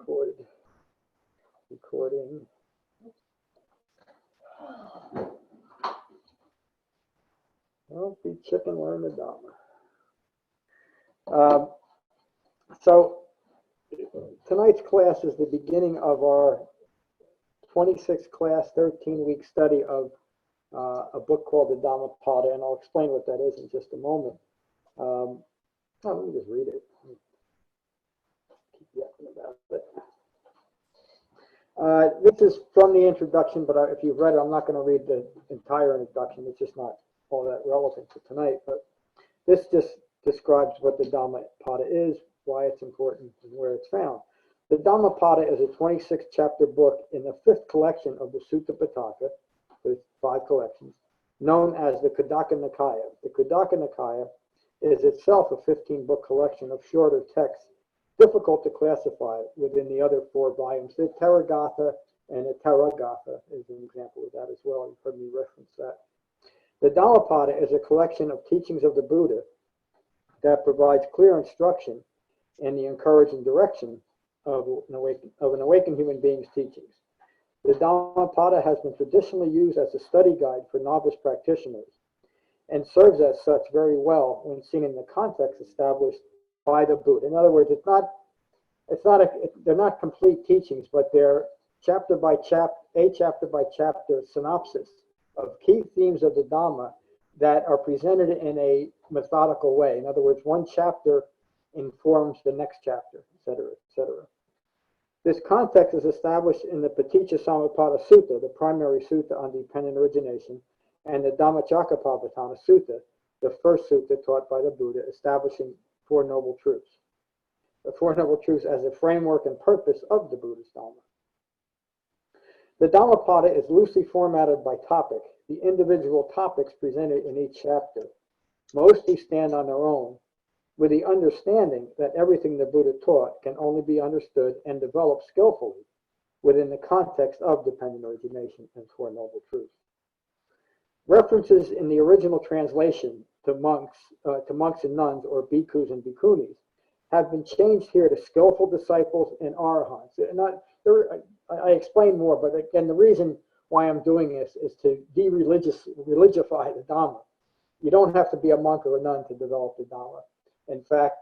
recorded. Recording. Don't be chicken, learn the Dhamma. So tonight's class is the beginning of our 26th class, 13-week study of a book called the Dhammapada, and I'll explain what that is in just a moment. Let me just read it. Keep yapping about it. This is from the introduction, but if you've read it, I'm not going to read the entire introduction. It's just not all that relevant to tonight. But this just describes what the Dhammapada is, why it's important, and where it's found. The Dhammapada is a 26-chapter book in the 5th collection of the Sutta Pitaka. There's 5 collections, known as the Khuddaka Nikaya. The Khuddaka Nikaya is itself a 15-book collection of shorter texts, difficult to classify within the other 4 volumes. The Therigatha and the Theragatha is an example of that as well. You've heard me reference that. The Dhammapada is a collection of teachings of the Buddha that provides clear instruction in the encouraging direction of an awakened human being's teachings. The Dhammapada has been traditionally used as a study guide for novice practitioners and serves as such very well when seen in the context established by the Buddha. In other words, they're not complete teachings, but they're chapter by chapter synopsis of key themes of the Dhamma that are presented in a methodical way. In other words, one chapter informs the next chapter, etc., etc. This context is established in the Paticca Samuppada Sutta, the primary sutta on dependent origination, and the Dhammacakkappavattana Sutta, the first sutta taught by the Buddha, establishing 4 Noble Truths. The 4 Noble Truths as the framework and purpose of the Buddhist Dhamma. The Dhammapada is loosely formatted by topic, the individual topics presented in each chapter. Mostly stand on their own, with the understanding that everything the Buddha taught can only be understood and developed skillfully within the context of dependent origination and 4 Noble Truths. References in the original translation to monks and nuns, or bhikkhus and bhikkhunis, have been changed here to skillful disciples and arahants. I explain more, but again, the reason why I'm doing this is to religify the Dhamma. You don't have to be a monk or a nun to develop the Dhamma. In fact,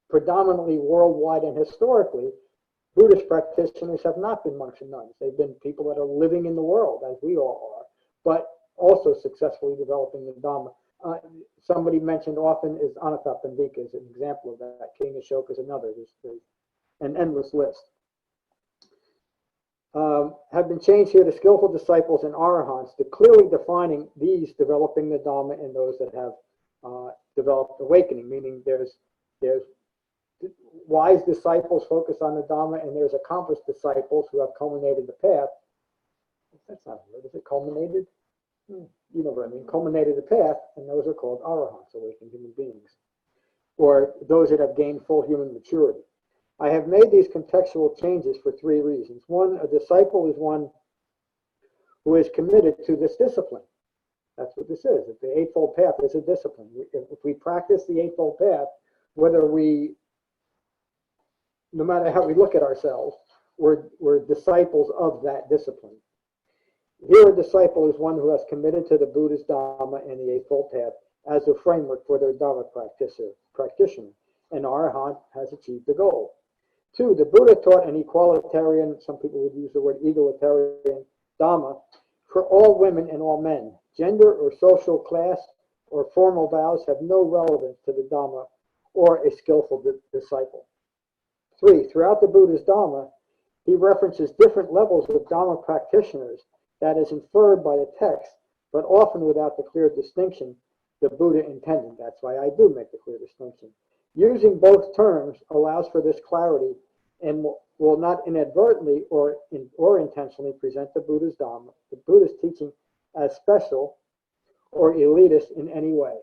predominantly worldwide and historically, Buddhist practitioners have not been monks and nuns. They've been people that are living in the world, as we all are, but also successfully developing the Dhamma. Somebody mentioned often is Anatta Pandika as an example of that. King Ashoka is another. There's an endless list. Have been changed here to skillful disciples and arahants, to clearly defining these developing the Dhamma and those that have developed awakening, meaning there's wise disciples focused on the Dhamma, and there's accomplished disciples who have culminated the path. That's not a word, is it culminated? You know what I mean, culminated the path, and those are called arahants, awakened human beings, or those that have gained full human maturity. I have made these contextual changes for 3 reasons. 1, a disciple is one who is committed to this discipline. That's what this is. The Eightfold Path is a discipline. If we practice the Eightfold Path, no matter how we look at ourselves, we're disciples of that discipline. Here, a disciple is one who has committed to the Buddhist Dhamma and the Eightfold Path as a framework for their Dhamma practitioner. An arahant has achieved the goal. 2, the Buddha taught an equalitarian, some people would use the word egalitarian, Dhamma for all women and all men. Gender or social class or formal vows have no relevance to the Dhamma or a skillful disciple. 3, throughout the Buddha's Dhamma, he references different levels of Dhamma practitioners that is inferred by the text, but often without the clear distinction the Buddha intended. That's why I do make the clear distinction. Using both terms allows for this clarity and will not inadvertently or intentionally present the Buddha's Dhamma, the Buddha's teaching, as special or elitist in any way.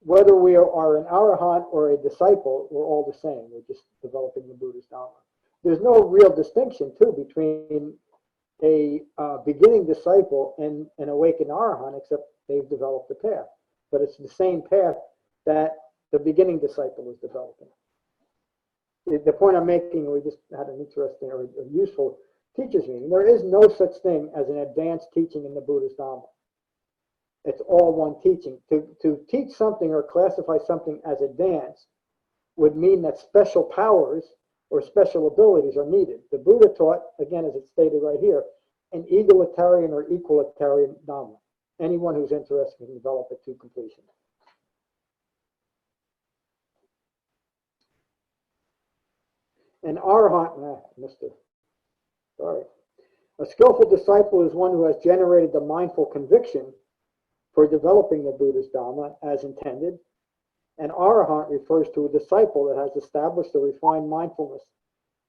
Whether we are an arahant or a disciple, we're all the same. We're just developing the Buddha's Dhamma. There's no real distinction, too, between a beginning disciple and an awakened arahant, except they've developed the path. But it's the same path that the beginning disciple is developing. the point I'm making, we just had an interesting or useful teacher's meeting. There is no such thing as an advanced teaching in the Buddhist Dhamma. It's all one teaching. To teach something or classify something as advanced would mean that special powers or special abilities are needed. The Buddha taught, again, as it's stated right here, an egalitarian or equalitarian Dhamma. Anyone who's interested can develop it to completion. An arahant, sorry. A skillful disciple is one who has generated the mindful conviction for developing the Buddhist Dhamma as intended. An arahant refers to a disciple that has established a refined mindfulness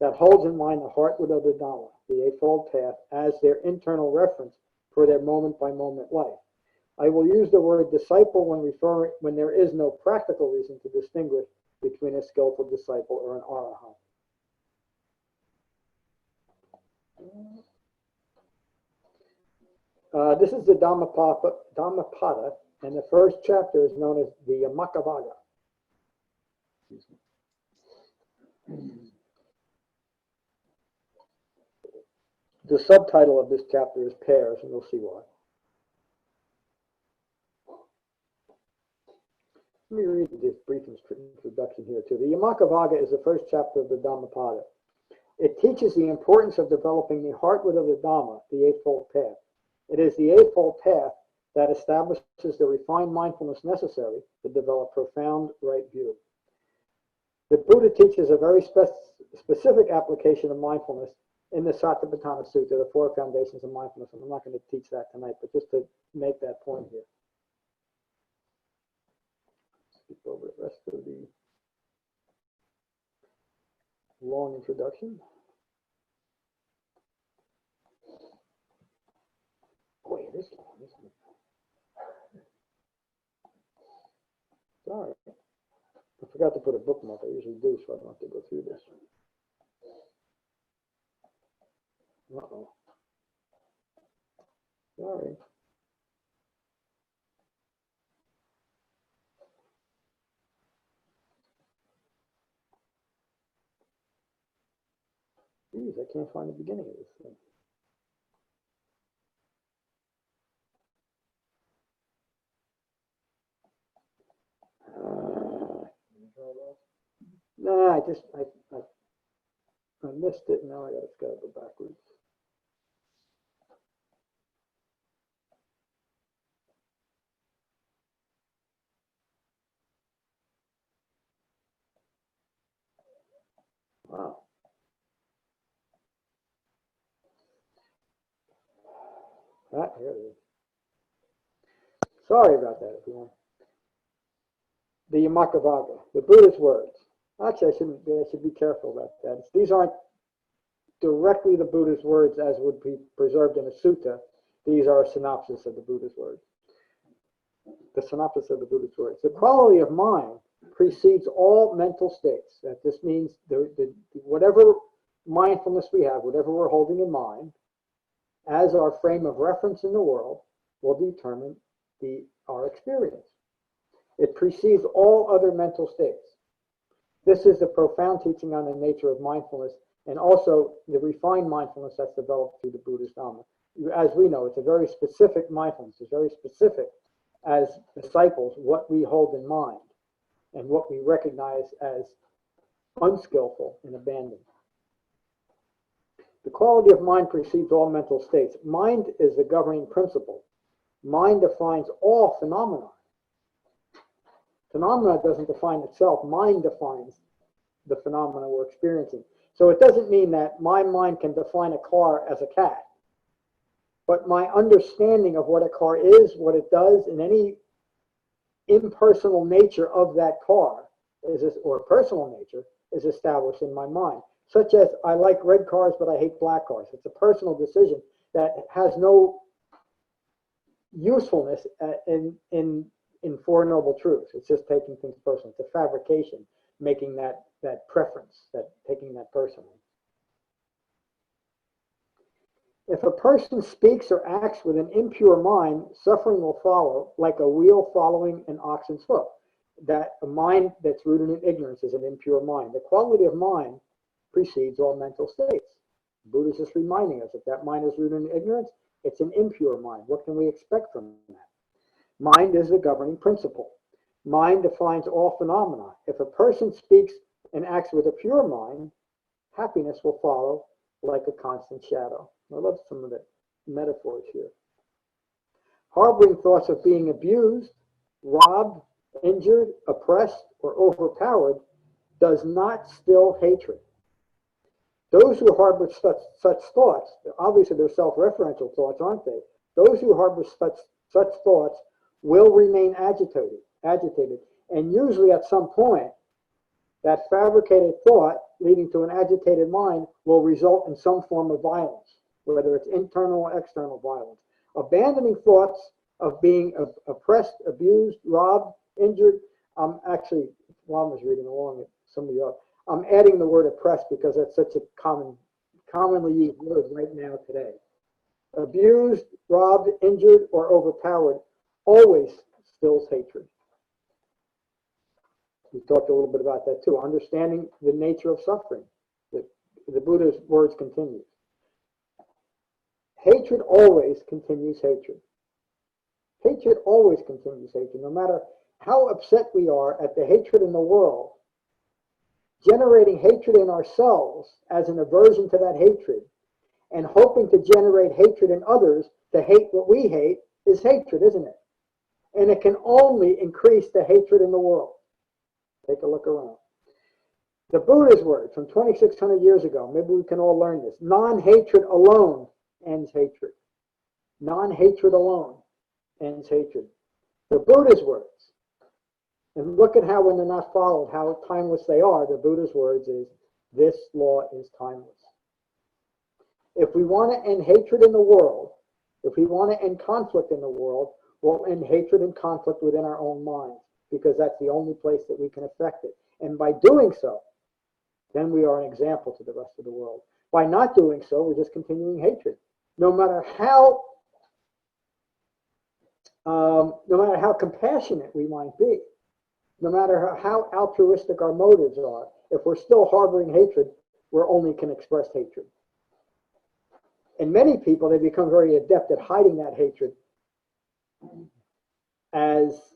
that holds in mind the heartwood of the Dhamma, the Eightfold Path, as their internal reference for their moment-by-moment life. I will use the word disciple when there is no practical reason to distinguish between a skillful disciple or an arahant. This is the Dhammapada, and the first chapter is known as the Yamakavagga. The subtitle of this chapter is Pairs, and you'll see why. Let me read this brief introduction here too. The Yamakavagga is the first chapter of the Dhammapada. It teaches the importance of developing the heartwood of the Dhamma, the Eightfold Path. It is the Eightfold Path that establishes the refined mindfulness necessary to develop profound right view. The Buddha teaches a very specific application of mindfulness in the Satipatthana Sutta, the four foundations of mindfulness. And I'm not going to teach that tonight, but just to make that point here. Skip over the rest of the long introduction. Boy, it is long, isn't it? Sorry. I forgot to put a bookmark. I usually do, so I don't have to go through this. Uh-oh. Sorry. Geez, I can't find the beginning of this thing. Nah, I missed it. Now I gotta go backwards. Wow. Here it is. Sorry about that, everyone. The Yamakavagga, the Buddha's words. Actually, I should be careful about that. These aren't directly the Buddha's words as would be preserved in a sutta. These are a synopsis of the Buddha's words. The synopsis of the Buddha's words. The quality of mind precedes all mental states. That this means whatever mindfulness we have, whatever we're holding in mind, as our frame of reference in the world, will determine our experience. It precedes all other mental states. This is a profound teaching on the nature of mindfulness and also the refined mindfulness that's developed through the Buddhist Dhamma. As we know, it's a very specific mindfulness. It's very specific as disciples what we hold in mind and what we recognize as unskillful and abandoned. The quality of mind precedes all mental states. Mind is the governing principle. Mind defines all phenomena. Phenomena doesn't define itself. Mind defines the phenomena we're experiencing. So it doesn't mean that my mind can define a car as a cat. But my understanding of what a car is, what it does, and any impersonal nature of that car, or personal nature, is established in my mind. Such as, I like red cars, but I hate black cars. It's a personal decision that has no usefulness in Four Noble Truths. It's just taking things personal. It's a fabrication, making that preference, taking that personally. If a person speaks or acts with an impure mind, suffering will follow, like a wheel following an oxen's hoof. that a mind that's rooted in ignorance is an impure mind. The quality of mind precedes all mental states. Buddha is just reminding us if that mind is rooted in ignorance, it's an impure mind. What can we expect from that? Mind is the governing principle. Mind defines all phenomena. If a person speaks and acts with a pure mind, happiness will follow like a constant shadow. I love some of the metaphors here. Harboring thoughts of being abused, robbed, injured, oppressed, or overpowered does not still hatred. Those who harbor such thoughts, obviously they're self-referential thoughts, aren't they? Those who harbor such thoughts will remain agitated, and usually at some point, that fabricated thought leading to an agitated mind will result in some form of violence, whether it's internal or external violence. Abandoning thoughts of being oppressed, abused, robbed, injured. Actually, while I was reading along at some of you, I'm adding the word oppressed because that's such a commonly used word right now today. Abused, robbed, injured, or overpowered always stills hatred. We talked a little bit about that too. Understanding the nature of suffering. The Buddha's words continue. Hatred always continues hatred. Hatred always continues hatred. No matter how upset we are at the hatred in the world, generating hatred in ourselves as an aversion to that hatred and hoping to generate hatred in others to hate what we hate is hatred, isn't it? And it can only increase the hatred in the world. Take a look around. The Buddha's words from 2,600 years ago, maybe we can all learn this. Non-hatred alone ends hatred. Non-hatred alone ends hatred. The Buddha's words, and look at how when they're not followed, how timeless they are. The Buddha's words is, this law is timeless. If we want to end hatred in the world, if we want to end conflict in the world, we'll end hatred and conflict within our own minds, because that's the only place that we can affect it. And by doing so, then we are an example to the rest of the world. By not doing so, we're just continuing hatred. No matter how compassionate we might be, no matter how altruistic our motives are, if we're still harboring hatred, we only can express hatred. And many people, they become very adept at hiding that hatred as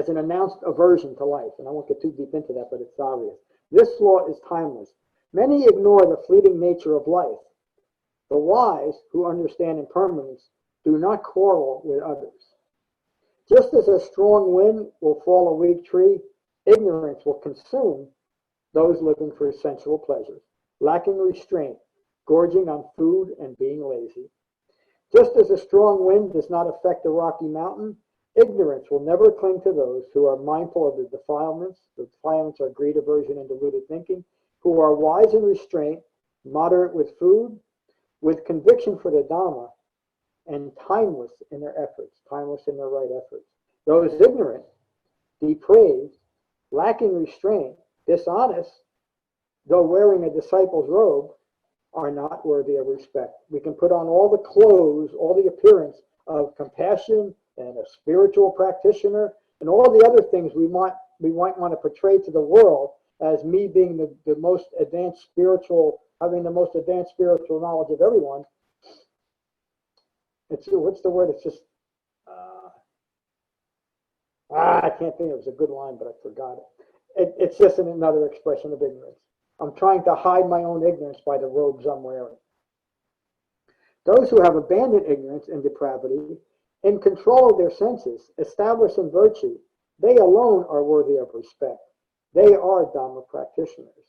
an announced aversion to life. And I won't get too deep into that, but it's obvious. This law is timeless. Many ignore the fleeting nature of life. The wise, who understand impermanence, do not quarrel with others. Just as a strong wind will fall a weak tree, ignorance will consume those living for sensual pleasures, lacking restraint, gorging on food, and being lazy. Just as a strong wind does not affect a rocky mountain, ignorance will never cling to those who are mindful of the defilements. The defilements are greed, aversion, and deluded thinking, who are wise in restraint, moderate with food, with conviction for the Dhamma, and timeless in their efforts, timeless in their right efforts. Those ignorant, depraved, lacking restraint, dishonest, though wearing a disciple's robe, are not worthy of respect. We can put on all the clothes, all the appearance of compassion and a spiritual practitioner and all the other things we might want to portray to the world as me being the most advanced spiritual, having the most advanced spiritual knowledge of everyone. What's the word? It's just, I can't think. It was a good line, but I forgot it. It's just another expression of ignorance. I'm trying to hide my own ignorance by the robes I'm wearing. Those who have abandoned ignorance and depravity, in control of their senses, established in virtue, they alone are worthy of respect. They are Dhamma practitioners.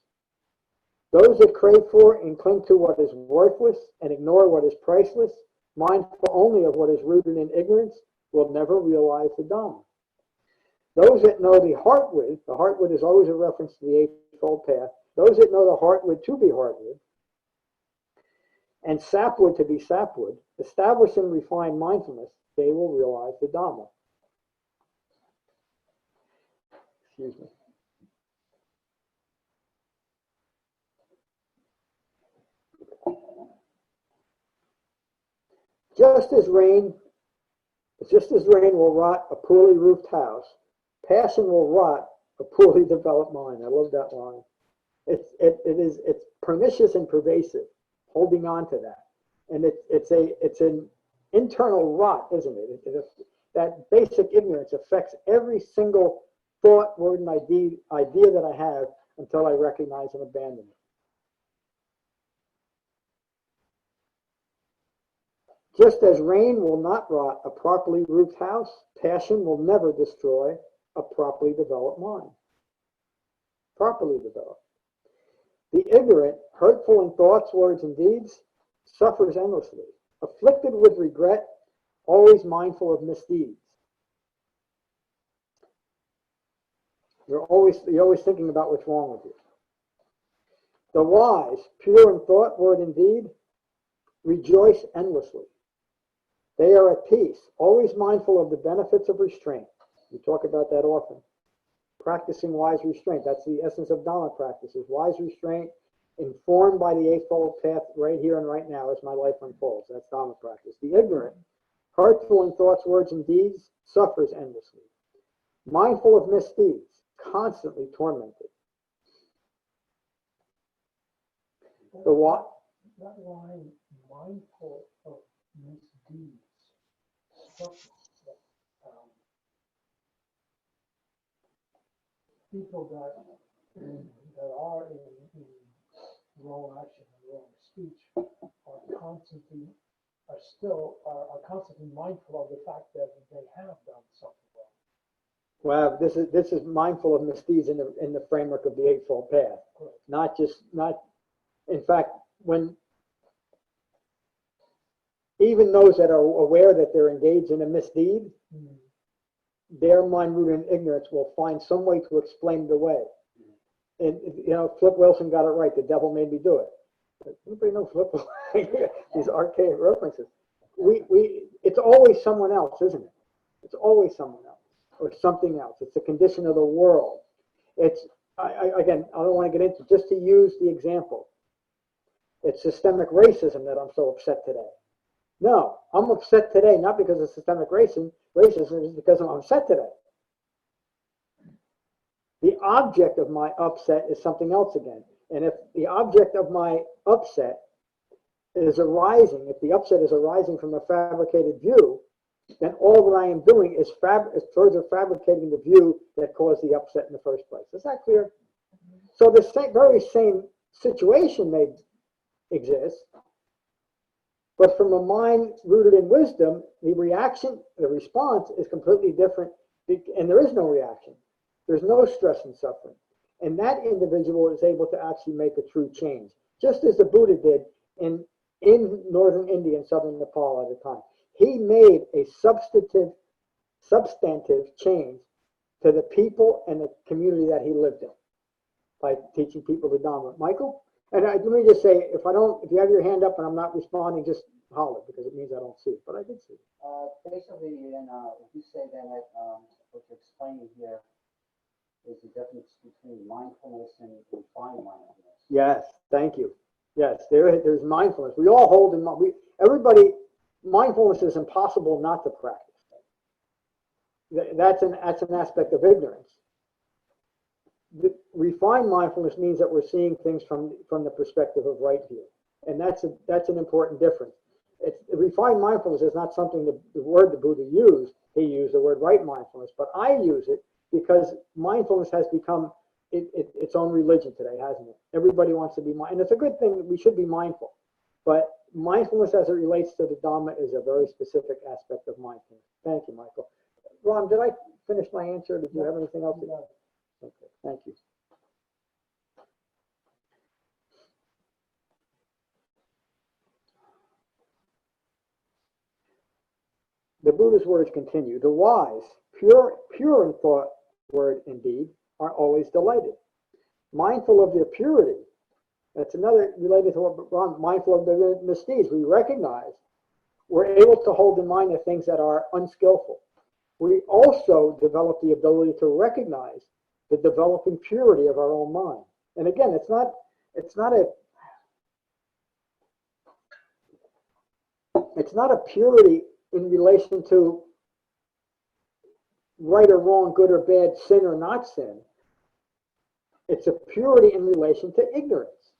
Those that crave for and cling to what is worthless and ignore what is priceless, mindful only of what is rooted in ignorance, will never realize the Dhamma. Those that know the Heartwood is always a reference to the Eightfold Path. Those that know the Heartwood to be Heartwood, and sapwood to be sapwood, established in refined mindfulness, they will realize the Dhamma. Excuse me. Just as rain Just as rain will rot a poorly roofed house, passion will rot a poorly developed mind. I love that line. It's pernicious and pervasive, holding on to that. And it's an internal rot, isn't it? That basic ignorance affects every single thought, word, and idea that I have until I recognize and abandon it. Just as rain will not rot a properly roofed house, passion will never destroy a properly developed mind. Properly developed. The ignorant, hurtful in thoughts, words, and deeds, suffers endlessly, afflicted with regret, always mindful of misdeeds. You're always thinking about what's wrong with you. The wise, pure in thought, word, and deed, rejoice endlessly. They are at peace, always mindful of the benefits of restraint. We talk about that often. Practicing wise restraint. That's the essence of Dhamma practices. Wise restraint, informed by the Eightfold Path right here and right now as my life unfolds. That's Dhamma practice. The ignorant, hurtful in thoughts, words, and deeds, suffers endlessly. Mindful of misdeeds, constantly tormented. The what? That line, mindful of misdeeds, people that are in wrong action and wrong speech are constantly mindful of the fact that they have done something wrong. Well, this is mindful of misdeeds in the framework of the Eightfold Path. Correct. In fact, when even those that are aware that they're engaged in a misdeed, their mind rooted in ignorance will find some way to explain it away. And Flip Wilson got it right. The devil made me do it. Anybody know Flip? These archaic references. It's always someone else, isn't it? It's always someone else or something else. It's a condition of the world. Again, I don't want to get into, just to use the example. It's systemic racism that I'm so upset today. No, I'm upset today not because of systemic racism, it's because I'm upset today. The object of my upset is something else again. And if the object of my upset is arising, if the upset is arising from a fabricated view, then all that I am doing is further fabricating the view that caused the upset in the first place. Is that clear? So the very same situation may exist, but from a mind rooted in wisdom, the response is completely different, and there is no reaction. There's no stress and suffering. And that individual is able to actually make a true change, just as the Buddha did in northern India and southern Nepal at the time. He made a substantive change to the people and the community that he lived in by teaching people the Dhamma. Michael? And let me just say, if you have your hand up and I'm not responding, just holler, because it means I don't see it. But I did see it. Basically, if you say that what you're explaining here is the difference between mindfulness and refined mindfulness. Yes, thank you. Yes, there's mindfulness. We all hold in mind. Mindfulness is impossible not to practice. That's an aspect of ignorance. The refined mindfulness means that we're seeing things from the perspective of right view, and that's an important difference. Refined mindfulness is not something the word the Buddha used. He used the word right mindfulness, but I use it because mindfulness has become its own religion today, hasn't it? Everybody wants to be mindful, and it's a good thing that we should be mindful. But mindfulness as it relates to the Dhamma is a very specific aspect of mindfulness. Thank you, Michael. Ron, did I finish my answer? Did you have anything else? Okay, thank you. The Buddha's words continue. The wise, pure in thought, word, and deed, are always delighted. Mindful of their purity. That's another related to what Ron, mindful of their misdeeds. We recognize we're able to hold in mind the things that are unskillful. We also develop the ability to recognize the developing purity of our own mind. And again, it's not a purity in relation to right or wrong, good or bad, sin or not sin. It's a purity in relation to ignorance.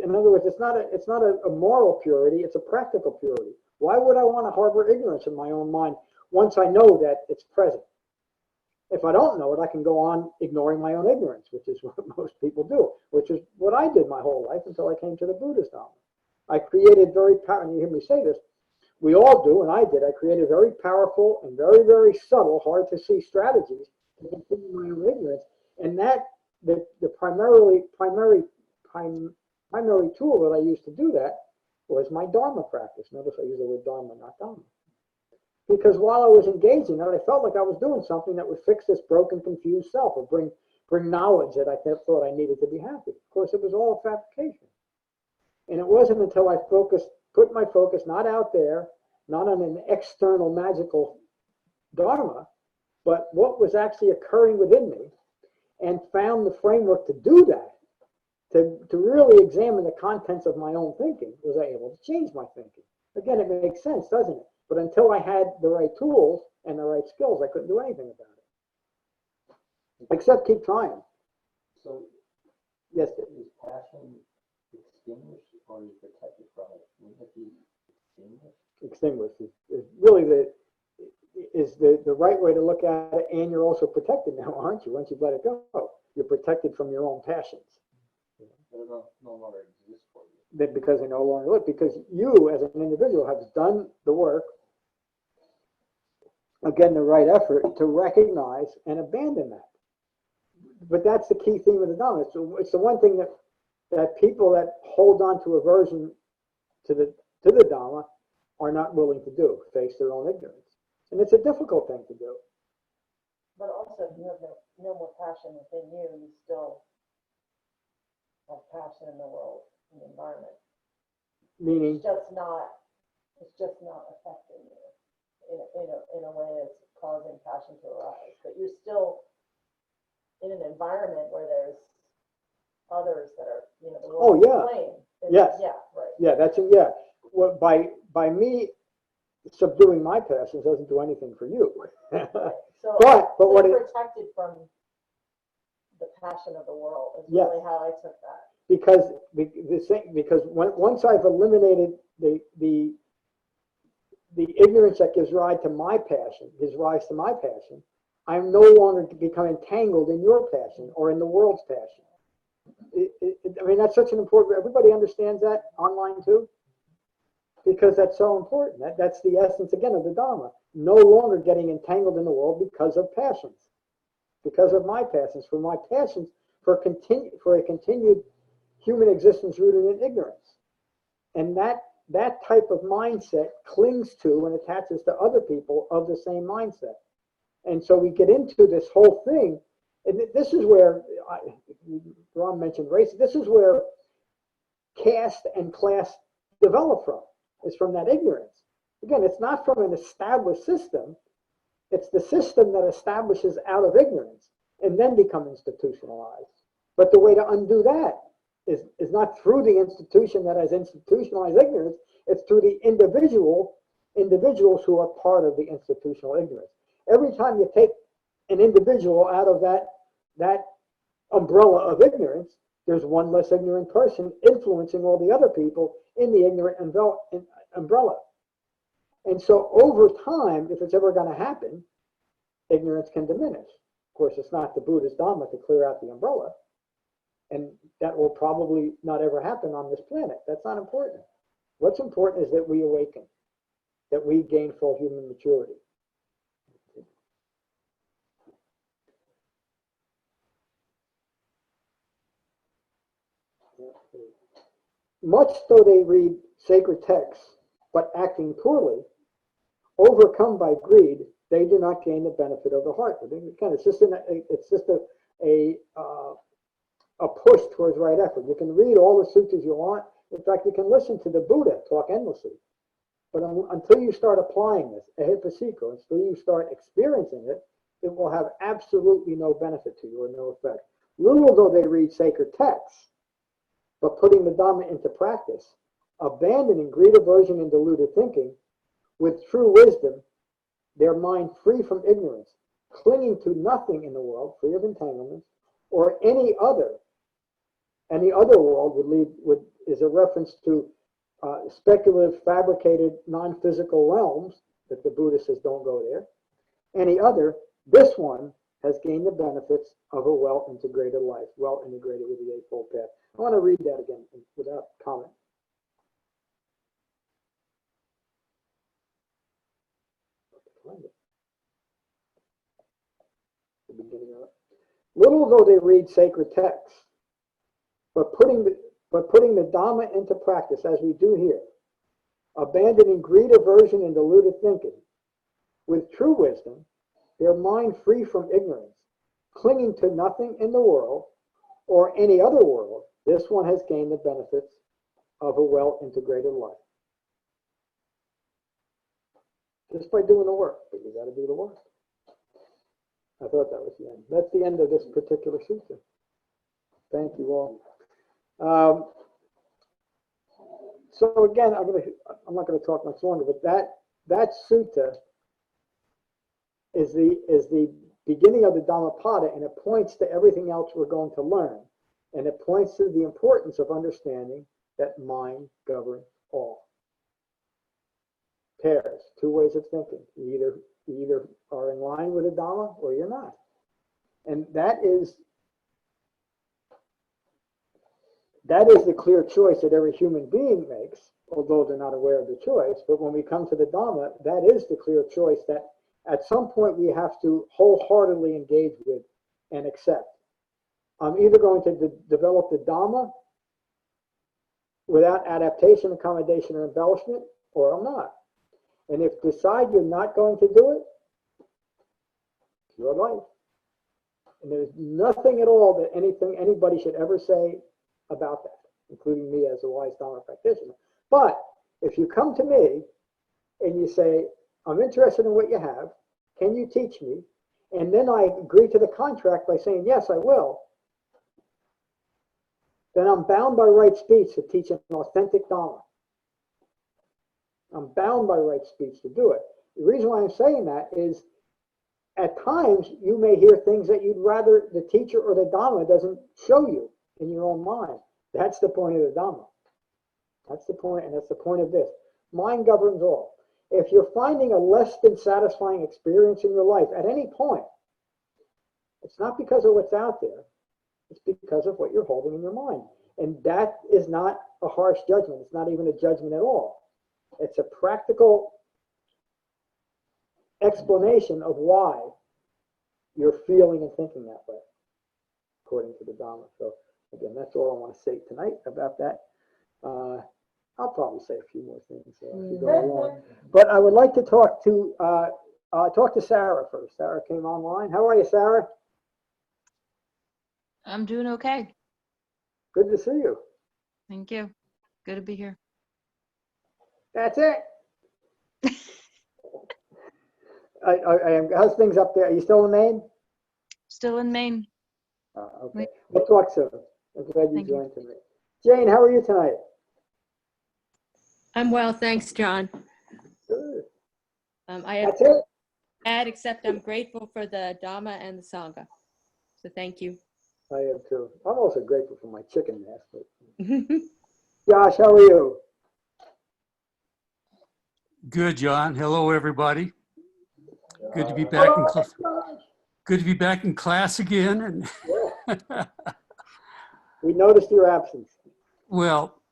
In other words, it's not a moral purity, it's a practical purity. Why would I want to harbor ignorance in my own mind once I know that it's present? If I don't know it, I can go on ignoring my own ignorance, which is what most people do, which is what I did my whole life until I came to the Buddhist Dhamma. I created very powerful, and you hear me say this, we all do, and I did, I created very powerful and very, very subtle, hard to see strategies to continue my own ignorance. And that, the primary tool that I used to do that was my Dharma practice. Notice I use the word Dharma, not Dhamma. Because while I was engaged in it, I felt like I was doing something that would fix this broken, confused self, or bring knowledge that I thought I needed to be happy. Of course, it was all a fabrication. And it wasn't until I put my focus not out there, not on an external magical Dharma, but what was actually occurring within me, and found the framework to do that, to really examine the contents of my own thinking, was I able to change my thinking. Again, it makes sense, doesn't it? But until I had the right tools and the right skills, I couldn't do anything about it. Except keep trying. So, yes, is passion extinguished or is protected from it? Wouldn't it be extinguished? Extinguished is really the right way to look at it, and you're also protected now, aren't you? Once you let it go, you're protected from your own passions. But it no longer exists for you. That because they no longer live, because you as an individual have done the work, again, the right effort to recognize and abandon that. But that's the key theme of the Dhamma. It's the one thing that people that hold on to aversion to the Dhamma are not willing to do, face their own ignorance. And it's a difficult thing to do. But also, if you have no more passion within you, you still have passion in the world, in the environment. Meaning? It's just not affecting you in a way that's causing passion to arise. But you're still in an environment where there's others that are, the world is playing. Yes. Yeah, right. Yeah, that's it. Yeah. Well, by me subduing my passions doesn't do anything for you. Right. So, but what you're protected from the passion of the world is yes. really how I took that. Because once I've eliminated the ignorance that gives rise to my passion, I'm no longer to become entangled in your passion or in the world's passion. I mean, that's such an important. Everybody understands that online too, because that's so important. That's the essence again of the Dhamma. No longer getting entangled in the world because of passions, because of my passions, for a continued human existence rooted in ignorance, and that type of mindset clings to and attaches to other people of the same mindset. And so we get into this whole thing, and this is where, Ron mentioned race, this is where caste and class develop from, is from that ignorance. Again, it's not from an established system, it's the system that establishes out of ignorance and then become institutionalized. But the way to undo that is not through the institution that has institutionalized ignorance, it's through the individuals who are part of the institutional ignorance. Every time you take an individual out of that umbrella of ignorance, there's one less ignorant person influencing all the other people in the ignorant umbrella. And so over time, if it's ever going to happen, ignorance can diminish. Of course, it's not the Buddhist Dhamma to clear out the umbrella, and that will probably not ever happen on this planet. That's not important. What's important is that we awaken, that we gain full human maturity. Much though they read sacred texts, but acting poorly, overcome by greed, they do not gain the benefit of the heart. Again, it's just a push towards right effort. You can read all the sutras you want. In fact, you can listen to the Buddha talk endlessly. But until you start applying this, ehipassiko, until you start experiencing it, it will have absolutely no benefit to you or no effect. Little though they read sacred texts, but putting the Dhamma into practice, abandoning greed, aversion, and deluded thinking, with true wisdom, their mind free from ignorance, clinging to nothing in the world, free of entanglements, or any other world is a reference to speculative, fabricated, non-physical realms that the Buddha says don't go there. Any other, this one has gained the benefits of a well-integrated life, well integrated with the Eightfold Path. I want to read that again without comment. The beginning of it. Little though they read sacred texts, but putting the Dhamma into practice as we do here, abandoning greed, aversion, and deluded thinking, with true wisdom, their mind free from ignorance, clinging to nothing in the world or any other world, this one has gained the benefits of a well-integrated life. Just by doing the work, but you got to do the work. I thought that was the end. That's the end of this particular sutta. Thank you all. So again, I'm not going to talk much longer, but that sutta is the beginning of the Dhammapada, and it points to everything else we're going to learn. And it points to the importance of understanding that mind governs all. Pairs, two ways of thinking. You either are in line with the Dhamma or you're not. And that is the clear choice that every human being makes, although they're not aware of the choice. But when we come to the Dhamma, that is the clear choice that at some point we have to wholeheartedly engage with and accept. I'm either going to develop the Dhamma without adaptation, accommodation, or embellishment, or I'm not. And if you decide you're not going to do it, it's your life. And there's nothing at all that anybody should ever say about that, including me as a wise Dhamma practitioner. But if you come to me and you say, I'm interested in what you have, can you teach me? And then I agree to the contract by saying, yes, I will. Then I'm bound by right speech to teach an authentic Dhamma. I'm bound by right speech to do it. The reason why I'm saying that is at times you may hear things that you'd rather the teacher or the Dhamma doesn't show you in your own mind. That's the point of the Dhamma. That's the point, and that's the point of this. Mind governs all. If you're finding a less than satisfying experience in your life at any point, it's not because of what's out there. It's because of what you're holding in your mind. And that is not a harsh judgment. It's not even a judgment at all. It's a practical explanation of why you're feeling and thinking that way, according to the Dhamma. So again, that's all I want to say tonight about that. I'll probably say a few more things as we go along. But I would like to talk to Sarah first. Sarah came online. How are you, Sarah? I'm doing okay. Good to see you. Thank you. Good to be here. That's it. How's things up there? Are you still in Maine? Still in Maine. Okay. We'll talk soon. I'm glad you Thank you. joined tonight. Jane, how are you tonight? I'm well, thanks, John. Good. I have That's it? add except I'm grateful for the Dhamma and the Sangha. So thank you. I am too. I'm also grateful for my chicken nest. But... Josh, how are you? Good, John. Hello, everybody. Good to be back in class. Good to be back in class again. Yeah. We noticed your absence. Well,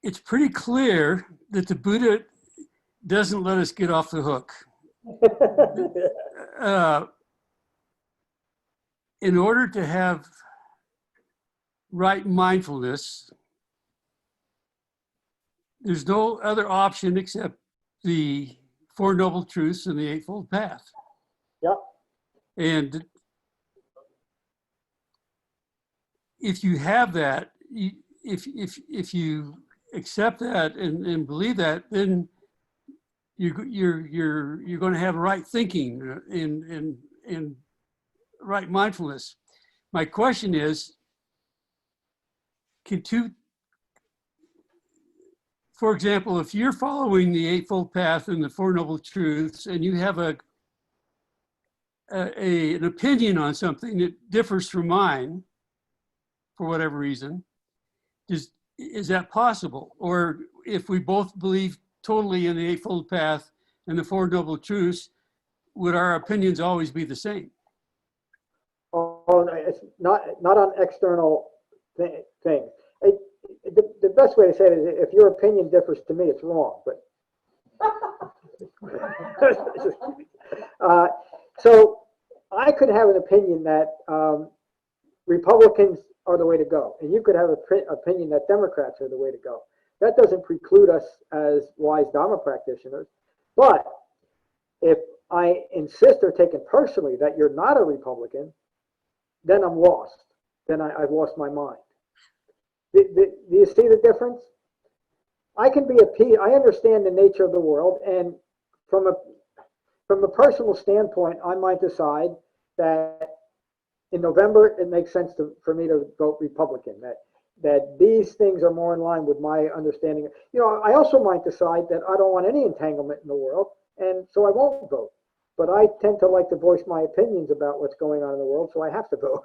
it's pretty clear that the Buddha doesn't let us get off the hook. In order to have right mindfulness, there's no other option except the Four Noble Truths and the Eightfold Path. Yep. And if you have that, if you accept that and believe that, then you're going to have right thinking and right mindfulness. My question is, can two for example, if you're following the Eightfold Path and the Four Noble Truths, and you have an opinion on something that differs from mine, for whatever reason, is that possible? Or if we both believe totally in the Eightfold Path and the Four Noble Truths, would our opinions always be the same? Oh, it's not on external things. The best way to say it is, if your opinion differs to me, it's wrong. But so I could have an opinion that Republicans are the way to go, and you could have an opinion that Democrats are the way to go. That doesn't preclude us as wise Dhamma practitioners. But if I insist or take it personally that you're not a Republican, then I'm lost. Then I've lost my mind. Do you see the difference? I can be I understand the nature of the world, and from a personal standpoint, I might decide that in November it makes sense for me to vote Republican. That these things are more in line with my understanding. You know, I also might decide that I don't want any entanglement in the world, and so I won't vote. But I tend to like to voice my opinions about what's going on in the world, so I have to vote.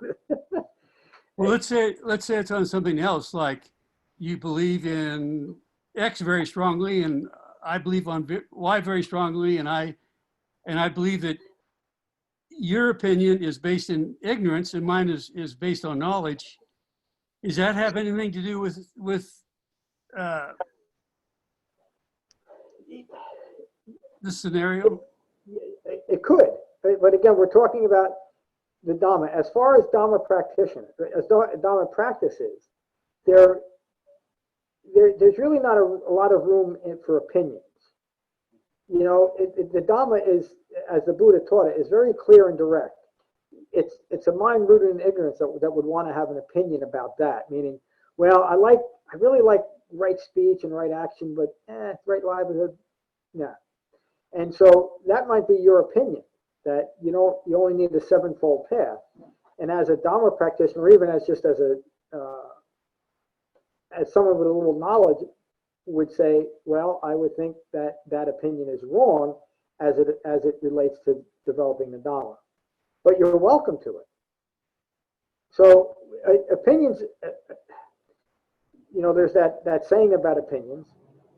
Well, let's say it's on something else, like you believe in X very strongly, and I believe on Y very strongly, and I believe that your opinion is based in ignorance and mine is based on knowledge. Does that have anything to do with the scenario? It could, but again, we're talking about the Dhamma. As far as Dhamma practitioners, as Dhamma practices, there's really not a lot of room for opinions. You know, the Dhamma is, as the Buddha taught it, is very clear and direct. It's a mind rooted in ignorance that would want to have an opinion about that. Meaning, well, I really like right speech and right action, but right livelihood, nah. And so that might be your opinion, that you only need the sevenfold path. And as a Dhamma practitioner, or even as someone with a little knowledge would say, well, I would think that that opinion is wrong as it relates to developing the Dhamma. But you're welcome to it. So opinions, there's that saying about opinions,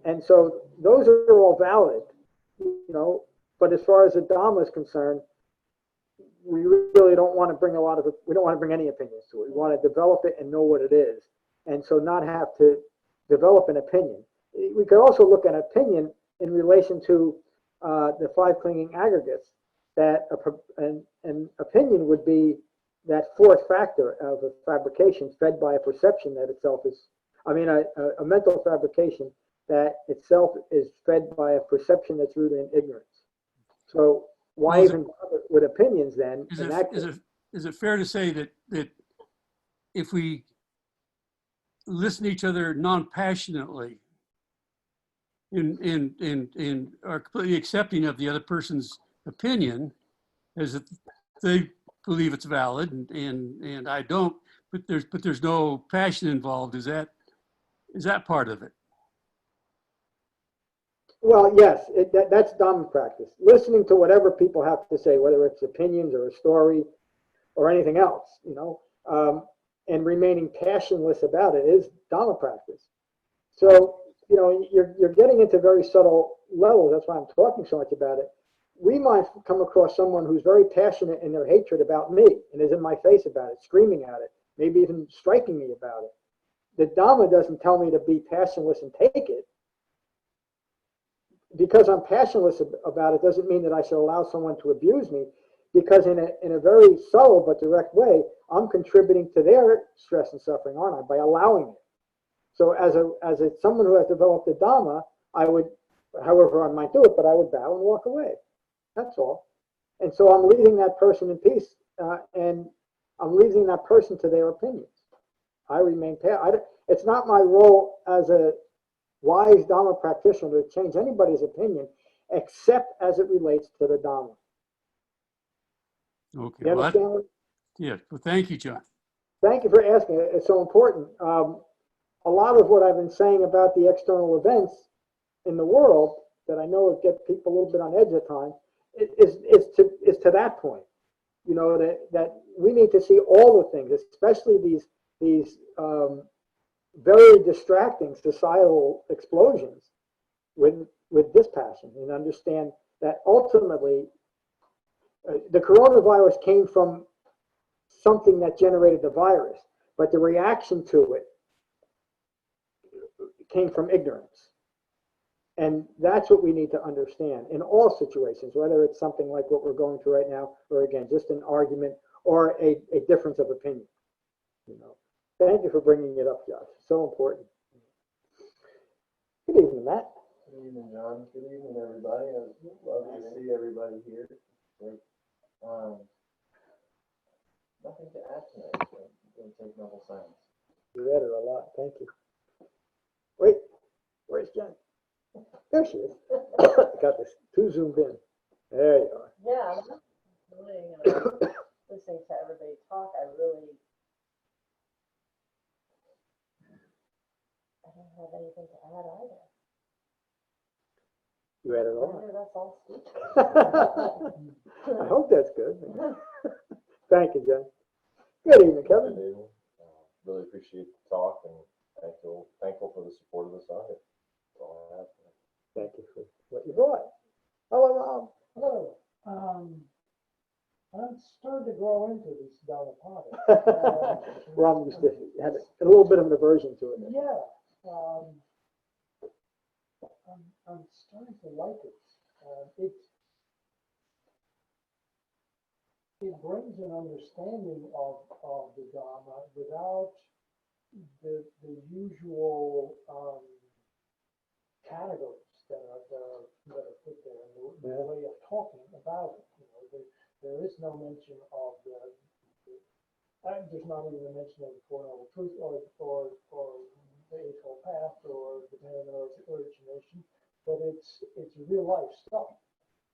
and so those are all valid. But as far as the Dhamma is concerned, we really don't want to bring we don't want to bring any opinions to it. We want to develop it and know what it is, and so not have to develop an opinion. We could also look at opinion in relation to the five clinging aggregates. That an opinion would be that fourth factor of a fabrication fed by a perception that itself is, a mental fabrication that itself is fed by a perception that's rooted in ignorance. So why even bother with opinions then? Is it fair to say that if we listen to each other non-passionately and are completely accepting of the other person's opinion, as if they believe it's valid and I don't, but there's no passion involved, is that part of it? Well, yes, that's Dhamma practice. Listening to whatever people have to say, whether it's opinions or a story or anything else, and remaining passionless about it is Dhamma practice. So, you're getting into very subtle levels. That's why I'm talking so much about it. We might come across someone who's very passionate in their hatred about me and is in my face about it, screaming at it, maybe even striking me about it. The Dhamma doesn't tell me to be passionless and take it. Because I'm passionless about it doesn't mean that I should allow someone to abuse me, because in a very subtle but direct way, I'm contributing to their stress and suffering, aren't I, by allowing it. So as someone who has developed the Dhamma, I would, however I might do it, but I would bow and walk away. That's all. And so I'm leaving that person in peace, and I'm leaving that person to their opinions. I remain it's not my role as a wise Dhamma practitioner to change anybody's opinion, except as it relates to the Dhamma. Okay. You understand? Yeah. Well, thank you, John. Thank you for asking. It's so important. a lot of what I've been saying about the external events in the world that I know would get people a little bit on edge at times is to that point. You know, that we need to see all the things, especially these very distracting societal explosions with dispassion, and understand that ultimately the coronavirus came from something that generated the virus, but the reaction to it came from ignorance. And that's what we need to understand in all situations, whether it's something like what we're going through right now, or again, just an argument or a difference of opinion. You know, thank you for bringing it up, Josh. So important. Good evening, Matt. Good evening, John. Good evening, everybody. I love to see everybody here. Great. Nothing to add tonight, so I'm going to take noble silence. You read her a lot. Thank you. Wait, where's Jen? There she is. Got this too zoomed in. There you are. Yeah, I'm really, listening to everybody talk, I don't have anything to add either. You read it all. Maybe that's all Steve. I hope that's good. Thank you, Jen. Good evening, Kevin. Good evening. Really appreciate the talk and thankful for the support of the sangha. That's all I have. Thank you for what you brought. Hello, Rob. Hello. I'm starting to grow into this Dhammapada. Rob used to have a little bit of an aversion to it. Yeah. I'm starting to like it. It brings an understanding of the Dhamma without the usual categories that are put there in the way of talking about it. You know, there is no mention of there's not even a mention of the Four Noble Truths or the Eightfold Path or the degeneration or origination, but it's real life stuff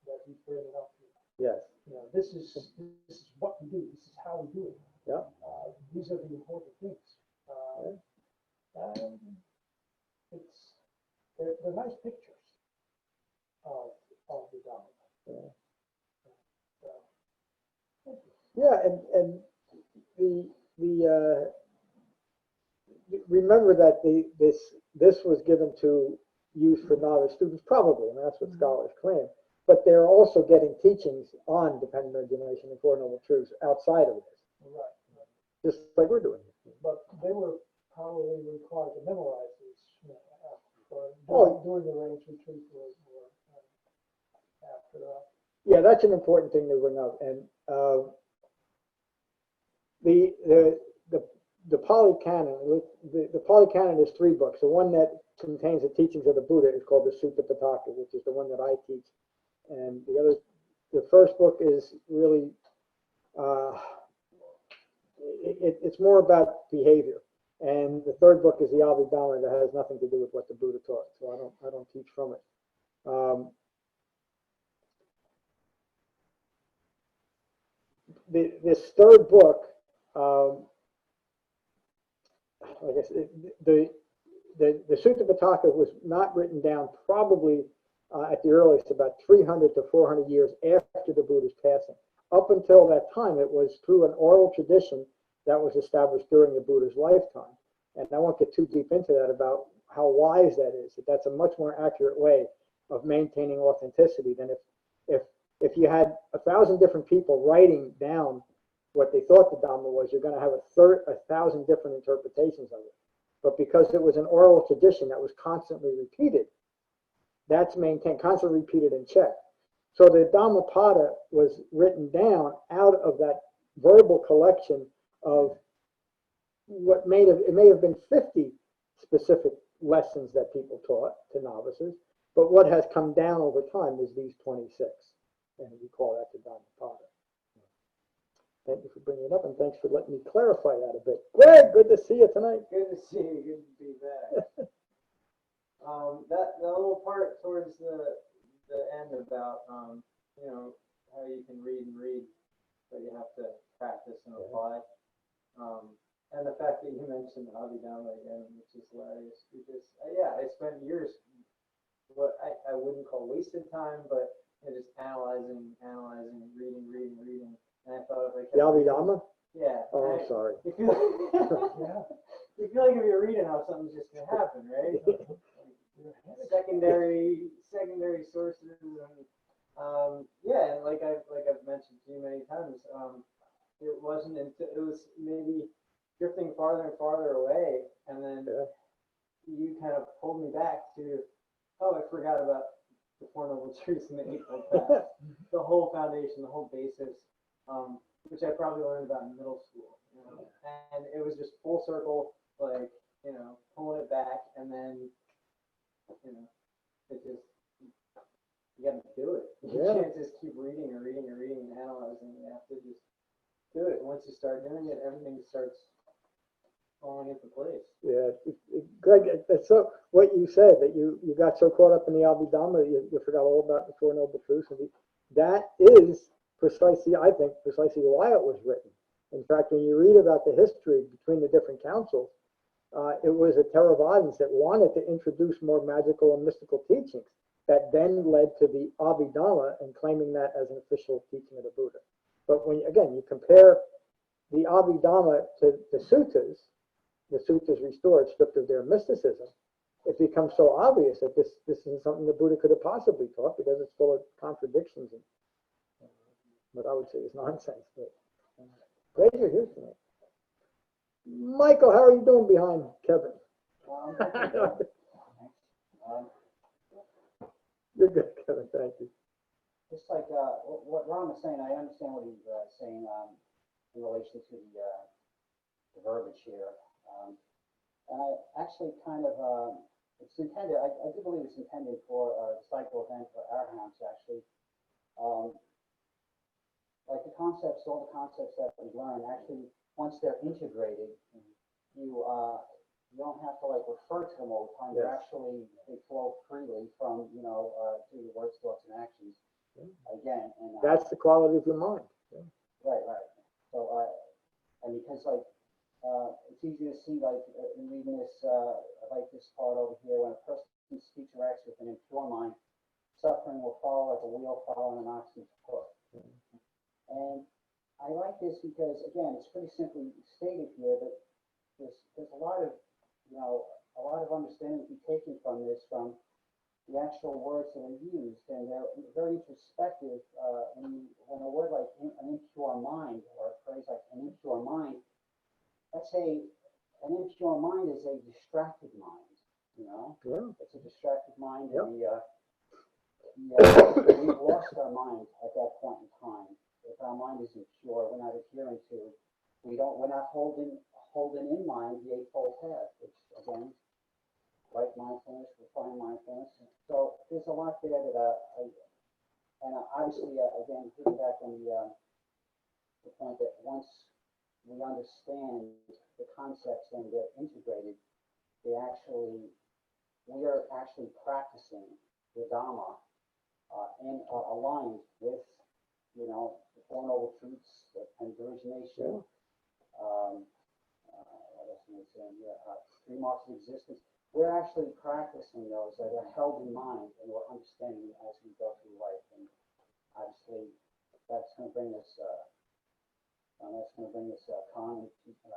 that he's bringing up here. Yes. You know, this is what we do. This is how we do it. Yeah. These are the important things. And they're nice pictures of the Dhamma. Yeah, and the remember that this was given to use for novice students, probably, and that's what scholars claim. But they're also getting teachings on dependent origination and Four Noble Truths outside of this. Right. Just like we're doing. But they were probably required to memorize this, you know, during the range retreat or after that. Yeah, that's an important thing to bring up. And the Pali Canon, the Pali Canon is 3 books. The one that contains the teachings of the Buddha is called the Sutta Pitaka, which is the one that I teach. And the first book is really, it's more about behavior. And the 3rd book is the Abhidhamma that has nothing to do with what the Buddha taught. So I don't teach from it. This 3rd book, I guess the Sutta Pitaka was not written down probably at the earliest about 300 to 400 years after the Buddha's passing. Up until that time, it was through an oral tradition that was established during the Buddha's lifetime. And I won't get too deep into that about how wise that is. That's a much more accurate way of maintaining authenticity than if you had 1,000 different people writing down what they thought the Dhamma was, you're going to have 1,000 different interpretations of it. But because it was an oral tradition that was constantly repeated, that's maintained, constantly repeated and checked. So the Dhammapada was written down out of that verbal collection of what may have been 50 specific lessons that people taught to novices, but what has come down over time is these 26, and we call that the Dhammapada. Thank you for bringing it up, and thanks for letting me clarify that a bit. Greg, good to see you tonight. Good to see you. Good to be back. That little part towards the end about you know, how you can read, but you have to practice and apply. And the fact that you mentioned Abhidhamma again, which is hilarious, because yeah, I spent years what I wouldn't call wasted time, but just analyzing, reading, and I thought if I kept The Abhidhamma? yeah. Oh, I'm sorry. You feel, you feel like if you're reading how something's just gonna happen, right? secondary sources, and yeah, and like I've mentioned to you many times, it wasn't until it was maybe drifting farther and farther away, and then you kind of pulled me back to, oh, I forgot about the Four Noble Truths and the Eightfold Path, the whole foundation, the whole basis, which I probably learned about in middle school, you know? And it was just full circle, like, you know, pulling it back, and then, you know, it just, you gotta do it. You can't just keep reading and analyzing. You have to just do it. Once you start doing it, everything starts falling into place. Yeah, Greg, that's so, what you said, that you got so caught up in the Abhidhamma, you forgot all about the Four Noble Truths. And that is precisely, I think, precisely why it was written. In fact, when you read about the history between the different councils, it was a Theravadins that wanted to introduce more magical and mystical teachings that then led to the Abhidhamma and claiming that as an official teaching of the Buddha. But when, again, you compare the Abhidhamma to the suttas restored, stripped of their mysticism, it becomes so obvious that this isn't something the Buddha could have possibly taught, because it's full of contradictions and what I would say is nonsense. But glad you're here tonight. Michael, how are you doing behind Kevin? You're good, Kevin. Thank you. Just like what Ron was saying, I understand what he's saying in relation to the verbiage here. And I actually kind of, it's intended, I do believe it's intended for disciples and for arahants, actually. Like the concepts, all the concepts that we learn, actually, once they're integrated, you don't have to like refer to them all the time. They're actually, they flow freely from, you know, through your words, thoughts, and actions. Again, and that's the quality of your mind. Right. So, and because like, it's easy to see like in reading this, like this part over here, when a person speaks or acts with an impure mind, suffering will follow like a wheel following an oxen's hoof. And I like this because, again, it's pretty simply stated here that there's a lot of, you know, a lot of understanding to be taken from this, from the actual words that are used, and they're very introspective. When a word like an impure mind, or a phrase like an impure mind, let's say an impure mind is a distracted mind, you know? Yeah. It's a distracted mind, Yep. and we've lost our mind at that point in time. If our mind is impure, we're not adhering to, we're not holding in mind the Eightfold Path, which again, right mindfulness, refined mindfulness. So there's a lot there that obviously, again, putting back on the point that once we understand the concepts and they're integrated, we are actually practicing the Dhamma and aligned with, you know, the Four Noble Truths and degeneration. What else am I saying here? Three marks of existence. We're actually practicing those that are held in mind, and we're understanding as we go through life. And obviously, that's going to bring us calm and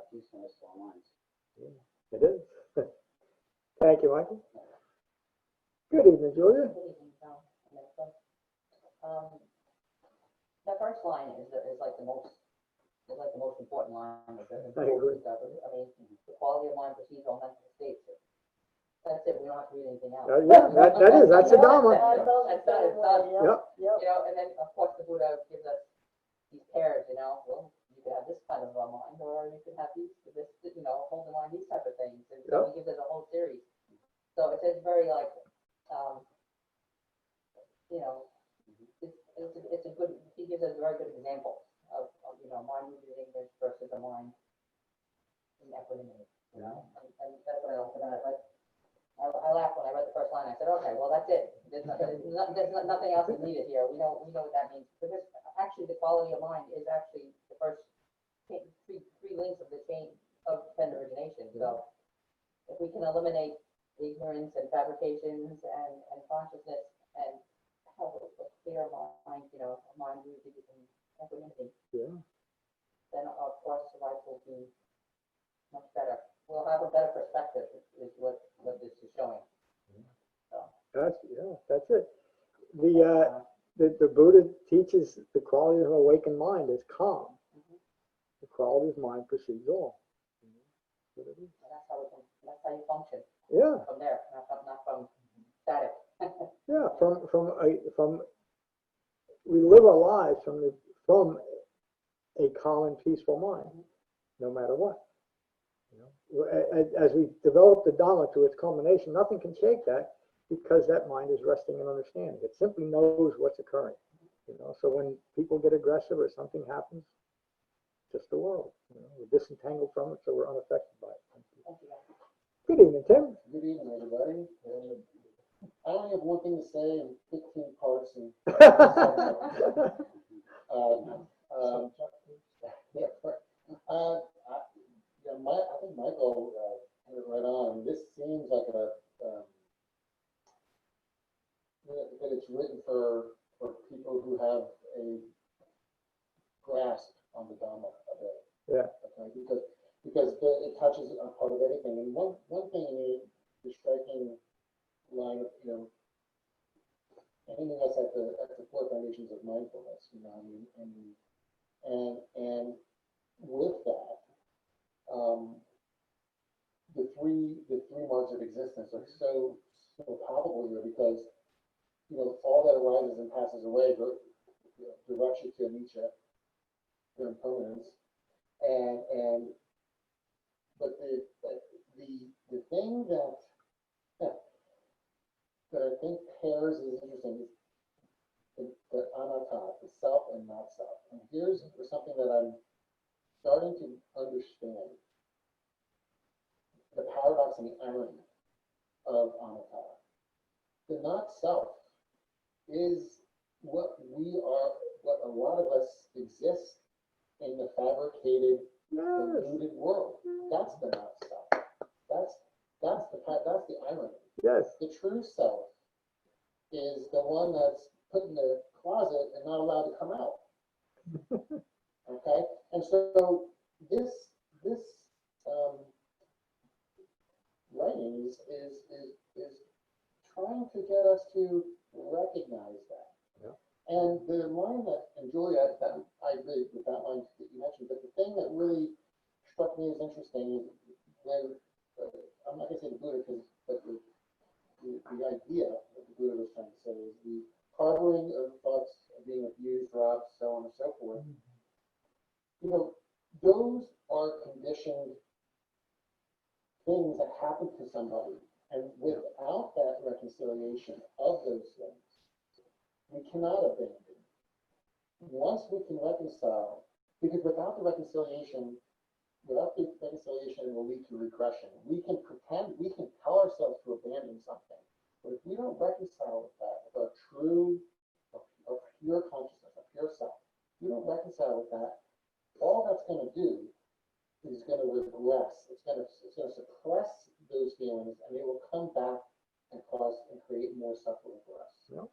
peacefulness to our minds. It is. Thank you, Michael. Good evening, Julia. Good evening, Tom. That first line is like the most important line of the whole discovery. I mean, the quality of mind perceives all mental states. That's it. We don't have to read anything else. Yeah, that's a Dhamma. That's done. It's done. Yep. You know, and then of course the Buddha gives us these pairs. You know, well, you could have this kind of a mind, or you could have this, you know, hold in mind these type of things. And so he gives us a whole series. So it's very like, you know, it's a good. He gives us a very good example of you know, mind rooted in English versus a mind in equanimity. You know, and that's what I like about it. I laughed when I read the first line. I said, okay, well, that's it. There's nothing else is needed here. We know what that means. Because actually, the quality of mind is actually the first three links of the chain of So if we can eliminate ignorance and fabrications and consciousness and have a clear mind, you know, a mind rooted in equanimity, Yeah. then of course life will be much better. We'll have a better perspective is what this is showing. So, That's it. The Buddha teaches the quality of an awakened mind is calm. The quality of mind precedes all. and that's how you function Yeah, from there, not from static. yeah. From we live our lives from a calm and peaceful mind, no matter what. You know, as we develop the Dhamma to its culmination, nothing can shake that because that mind is resting in understanding. It simply knows what's occurring. You know, so when people get aggressive or something happens, just the world. You know, we're disentangled from it, so we're unaffected by it. Good evening, Tim. Good evening, everybody. I only have one thing to say in 15 parts. And, I think Michael hit it right on. This seems like that it's written for people who have a grasp on the Dhamma a bit. Yeah. Okay, because it touches a part of everything. And one thing in the striking line of, you know, anything that's at the core foundations of mindfulness, you know, and with that, the three marks of existence are so palpable here because, you know, all that arises and passes away directs you to anicca, their impermanence, but the thing that I think pairs is interesting is the anatta, the self and not self. And here's something that I'm starting to understand: the paradox and the irony of anatta. The not self is what we are, what a lot of us exist in the fabricated, deluded world. That's the not self. That's the irony. Yes. The true self is the one that's put in the closet and not allowed to come out. Okay, and so this writing is trying to get us to recognize that. Yeah. And the line that, and Julia, I agree with that line that you mentioned, but the thing that really struck me as interesting is when, I'm not going to say the Buddha, but the idea that the Buddha was trying to say is the harboring of thoughts of being abused, robbed, so on and so forth. You know, those are conditioned things that happen to somebody. And without that reconciliation of those things, we cannot abandon. Once we can reconcile, because without the reconciliation will lead to regression. We can pretend, we can tell ourselves to abandon something, but if we don't reconcile with that, with our true, our pure consciousness, our pure self, we don't reconcile with that, all that's going to do is going to regress. It's going to suppress those feelings, and they will come back and cause and create more suffering for us. Yeah.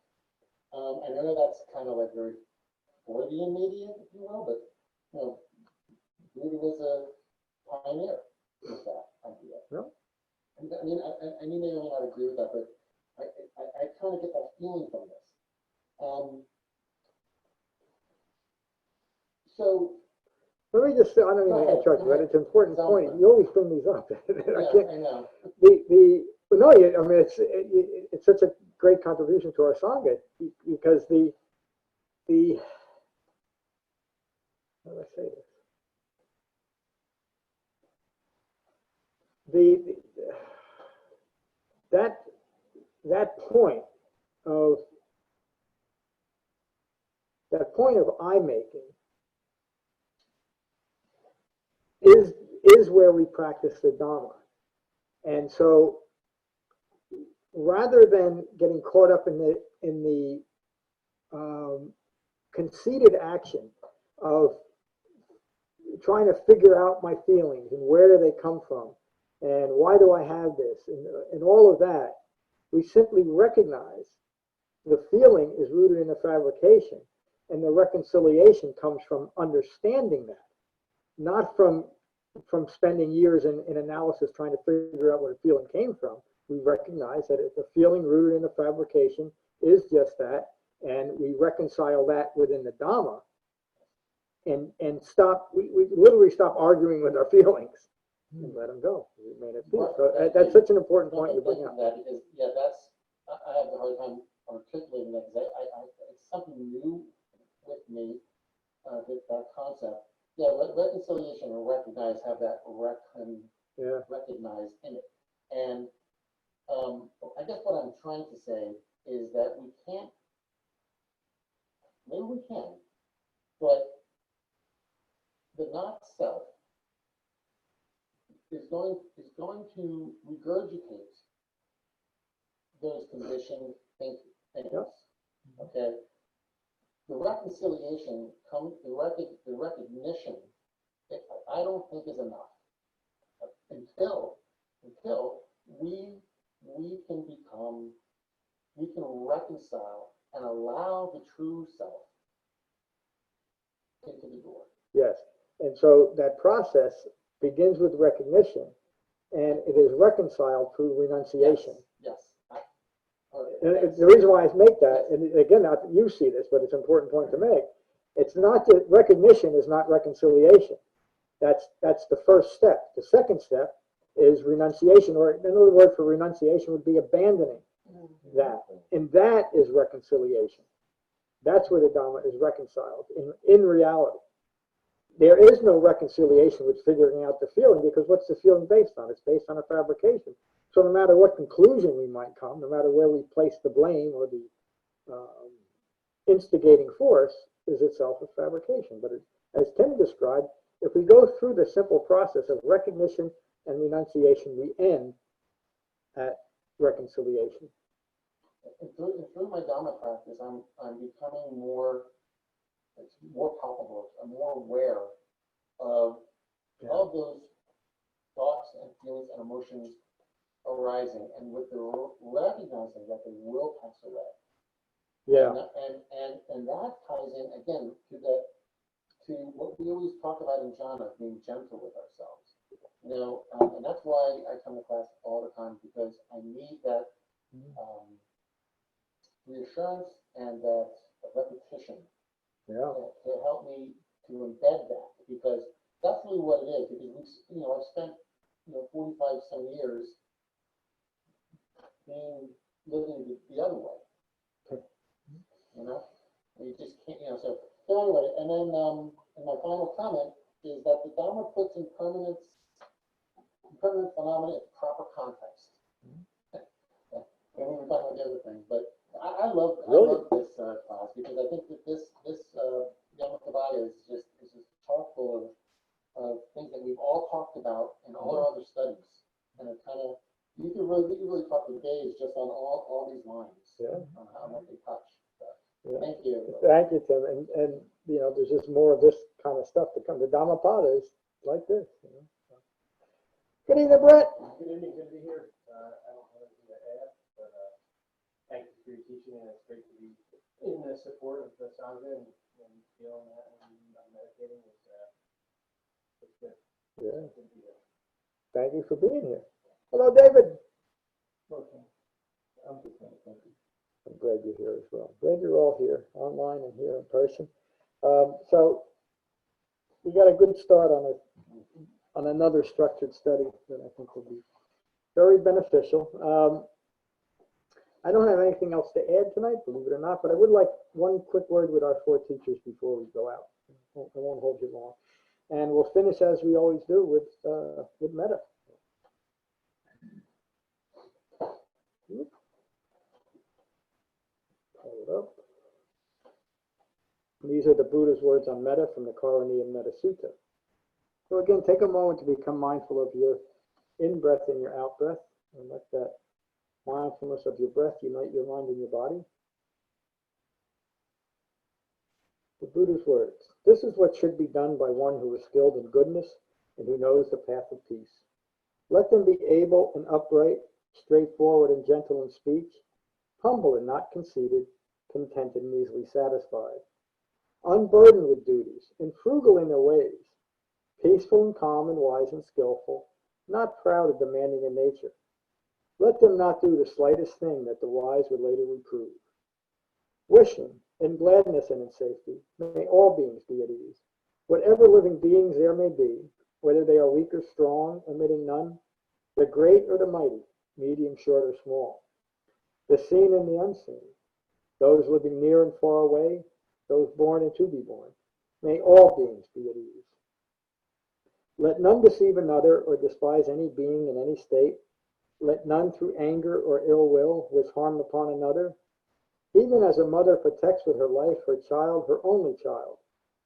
I know that's kind of like very Freudian, maybe, if you will, but you know, Buddha was a pioneer with that idea. Yeah. And I mean, and you may or may not agree with that, but I kind of get that feeling from this. So. Let me just say, I don't even interrupt you, but it's an important point. You always bring these up. I know. No, I mean, it's such a great contribution to our sangha because how do I say this? That point of I making is where we practice the Dhamma. And so rather than getting caught up in the conceited action of trying to figure out my feelings and where do they come from, and why do I have this, and all of that. We simply recognize the feeling is rooted in the fabrication, and the reconciliation comes from understanding that, not from spending years in analysis trying to figure out where the feeling came from. We recognize that it's a feeling rooted in the fabrication is just that, and we reconcile that within the Dhamma, and stop. We literally stop arguing with our feelings and let them go. We made it feel. So that's such an important point you bring up. That because I have a hard time articulating that because it's something new with me, that concept. Yeah, reconciliation and recognize have that recognized in it. And I guess what I'm trying to say is that we can't, maybe we can, but the not self is going to regurgitate those conditioned things. Okay. The reconciliation comes, the recognition, I don't think is enough until we can reconcile and allow the true self into the door. Yes, and so that process begins with recognition, and it is reconciled through renunciation. Yes. And the reason why I make that, and again, not that you see this, but it's an important point to make. It's not that recognition is not reconciliation. That's the first step. The second step is renunciation, or another word for renunciation would be abandoning that, and that is reconciliation. That's where the Dhamma is reconciled in reality. There is no reconciliation with figuring out the feeling, because what's the feeling based on? It's based on a fabrication. So no matter what conclusion we might come, no matter where we place the blame or the instigating force, is itself a fabrication. But as Tim described, if we go through the simple process of recognition and renunciation, we end at reconciliation. And through my Dhamma practice, I'm becoming more palpable. I'm more aware of those thoughts and feelings and emotions arising, and with the recognizing that they will pass away. Yeah. And that ties in again to what we always talk about in jhana, being gentle with ourselves. And that's why I come to class all the time, because I need that reassurance and that repetition to help me to embed that, because that's really what it is. Because I've spent 45 some years living the other way. You just can't. So anyway, and then and my final comment is that the Dhamma puts impermanent phenomena in proper context. And we were talking about the other things, but I love this class, because I think that this Yamakavagga is just chock full of things that we've all talked about in all our other studies, and it kind of you can really talk for days just on all these lines on how much they touch. So, thank you. Thank you, Tim. And there's just more of this kind of stuff to come. The Dhammapada is like this. So. Good evening, Brett. Good evening. Good to be here. I don't have anything to add, but thank you for your teaching, and it's great to be in the support of the sangha and feeling that when I'm meditating. It's good. Yeah. Good to be here. Thank you for being here. Hello, David. Okay. I'm just saying thank you. I'm glad you're here as well. Glad you're all here, online and here in person. So we got a good start on another structured study that I think will be very beneficial. I don't have anything else to add tonight, believe it or not, but I would like one quick word with our four teachers before we go out. I won't hold you long. And we'll finish as we always do with metta. Pull it up. These are the Buddha's words on metta from the Karaniya Metta Sutta. So again, take a moment to become mindful of your in-breath and your out-breath, and let that mindfulness of your breath unite your mind and your body. The Buddha's words. This is what should be done by one who is skilled in goodness and who knows the path of peace. Let them be able and upright, straightforward and gentle in speech, humble and not conceited, contented and easily satisfied, unburdened with duties, and frugal in their ways, peaceful and calm and wise and skillful, not proud and demanding in nature. Let them not do the slightest thing that the wise would later reprove. Wishing, in gladness and in safety, may all beings be at ease. Whatever living beings there may be, whether they are weak or strong, omitting none, the great or the mighty, medium, short, or small, the seen and the unseen, those living near and far away, those born and to be born, may all beings be at ease. Let none deceive another or despise any being in any state. Let none through anger or ill will wish harm upon another. Even as a mother protects with her life her child, her only child,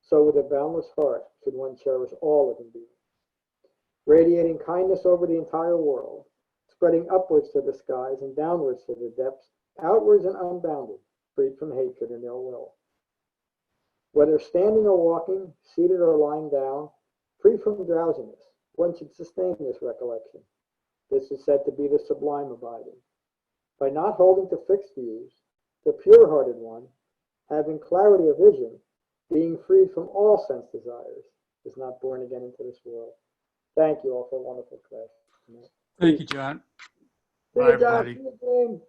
so with a boundless heart should one cherish all living beings. Radiating kindness over the entire world, spreading upwards to the skies and downwards to the depths, outwards and unbounded, freed from hatred and ill will. Whether standing or walking, seated or lying down, free from drowsiness, one should sustain this recollection. This is said to be the sublime abiding. By not holding to fixed views, the pure-hearted one, having clarity of vision, being freed from all sense desires, is not born again into this world. Thank you all for a wonderful class tonight. Thank you, John. See Bye, you, John. everybody. See you, Jane.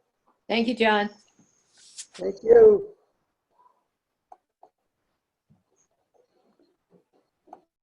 Thank you, John. Thank you.